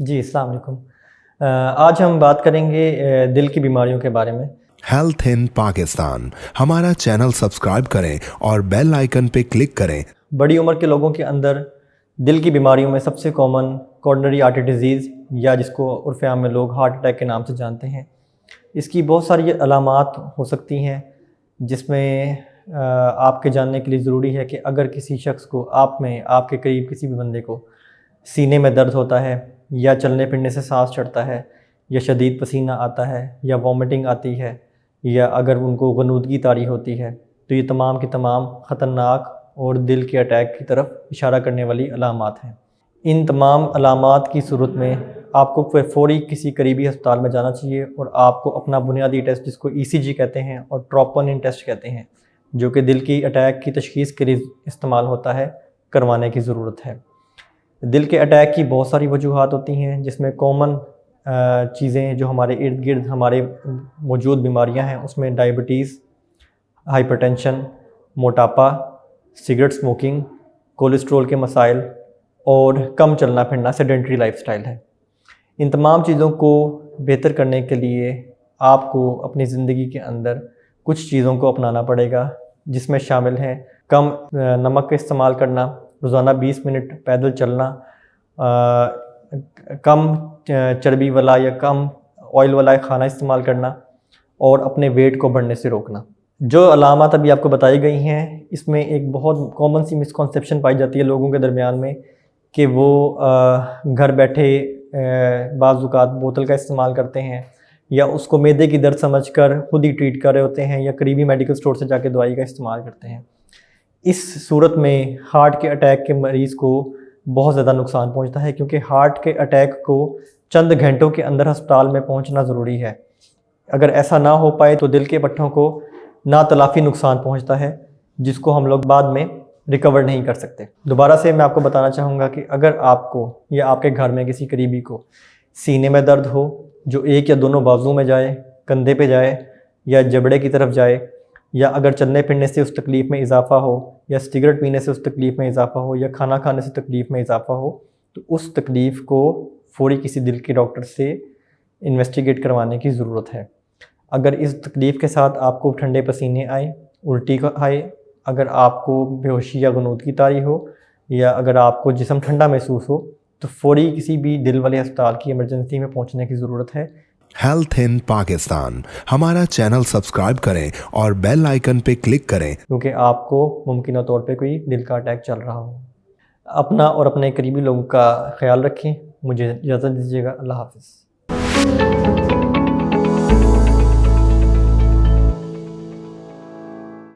जी, अस्सलाम वालेकुम। आज हम बात करेंगे दिल की बीमारियों के बारे में। हेल्थ इन पाकिस्तान हमारा चैनल सब्सक्राइब करें और बेल आइकन पे क्लिक करें। बड़ी उम्र के लोगों के अंदर दिल की बीमारियों में सबसे कॉमन कोरोनरी आर्टरी डिजीज़ या जिसको उर्फ़ आम में लोग हार्ट अटैक के नाम से जानते हैं। इसकी बहुत सारी अलामात हो सकती हैं जिसमें आपके जानने के लिए ज़रूरी है कि अगर किसी शख्स को आप में आपके करीब किसी भी बंदे को सीने में दर्द होता है या चलने फिरने से सांस चढ़ता है या शदीद पसीना आता है या वॉमिटिंग आती है या अगर उनको गनूदगी तारी होती है, तो ये तमाम की तमाम ख़तरनाक और दिल के अटैक की तरफ इशारा करने वाली अलामात हैं। इन तमाम अलामात की सूरत में आपको फ़ौरी किसी करीबी अस्पताल में जाना चाहिए और आपको अपना बुनियादी टेस्ट जिसको ईसीजी कहते हैं और ट्रोपोनिन टेस्ट कहते हैं, जो कि दिल की अटैक की तशख़ीस के लिए इस्तेमाल होता है, करवाने की ज़रूरत है। दिल के अटैक की बहुत सारी वजूहात होती हैं जिसमें कॉमन चीज़ें जो हमारे इर्द गिर्द हमारे मौजूद बीमारियां हैं उसमें डायबिटीज़, हाइपरटेंशन, मोटापा, सिगरेट स्मोकिंग, कोलेस्ट्रॉल के मसाइल और कम चलना फिरना सेडेंटरी लाइफस्टाइल है। इन तमाम चीज़ों को बेहतर करने के लिए आपको अपनी ज़िंदगी के अंदर कुछ चीज़ों को अपनाना पड़ेगा, जिसमें शामिल हैं कम नमक का इस्तेमाल करना, रोज़ाना 20 मिनट पैदल चलना, कम चर्बी वाला या कम ऑयल वाला खाना इस्तेमाल करना और अपने वेट को बढ़ने से रोकना। जो अलामत अभी आपको बताई गई हैं, इसमें एक बहुत कॉमन सी मिसकॉन्सेप्शन पाई जाती है लोगों के दरमियान में कि वो घर बैठे बाज़-औक़ात बोतल का इस्तेमाल करते हैं या उसको मैदे की दर्द समझकर खुद ही ट्रीट कर रहे होते हैं या करीबी मेडिकल स्टोर से जाके दवाई का इस्तेमाल करते हैं। इस सूरत में हार्ट के अटैक के मरीज़ को बहुत ज़्यादा नुकसान पहुंचता है, क्योंकि हार्ट के अटैक को चंद घंटों के अंदर अस्पताल में पहुंचना ज़रूरी है। अगर ऐसा ना हो पाए तो दिल के पट्टों को नातलाफ़ी नुकसान पहुंचता है, जिसको हम लोग बाद में रिकवर नहीं कर सकते। दोबारा से मैं आपको बताना चाहूँगा कि अगर आपको या आपके घर में किसी करीबी को सीने में दर्द हो जो एक या दोनों बाजू में जाए, कंधे पे जाए या जबड़े की तरफ जाए, या अगर चलने फिरने से उस तकलीफ़ में इजाफ़ा हो या सिगरेट पीने से उस तकलीफ़ में इजाफ़ा हो या खाना खाने से तकलीफ़ में इजाफ़ा हो, तो उस तकलीफ़ को फ़ौरी किसी दिल के डॉक्टर से इन्वेस्टिगेट करवाने की ज़रूरत है। अगर इस तकलीफ़ के साथ आपको ठंडे पसीने आए, उल्टी आए, अगर आपको बेहोशी या गनूदगी तारी हो या अगर आपको जिस्म ठंडा महसूस हो, तो फ़ौरी किसी भी दिल वाले अस्पताल की इमरजेंसी में पहुंचने की ज़रूरत है। हेल्थ इन पाकिस्तान हमारा चैनल सब्सक्राइब करें और बेल आइकन पे क्लिक करें, क्योंकि आपको मुमकिन तौर पे कोई दिल का अटैक चल रहा हो। अपना और अपने करीबी लोगों का ख्याल रखें। मुझे इजाज़त दीजिएगा। अल्लाह हाफ़िज़।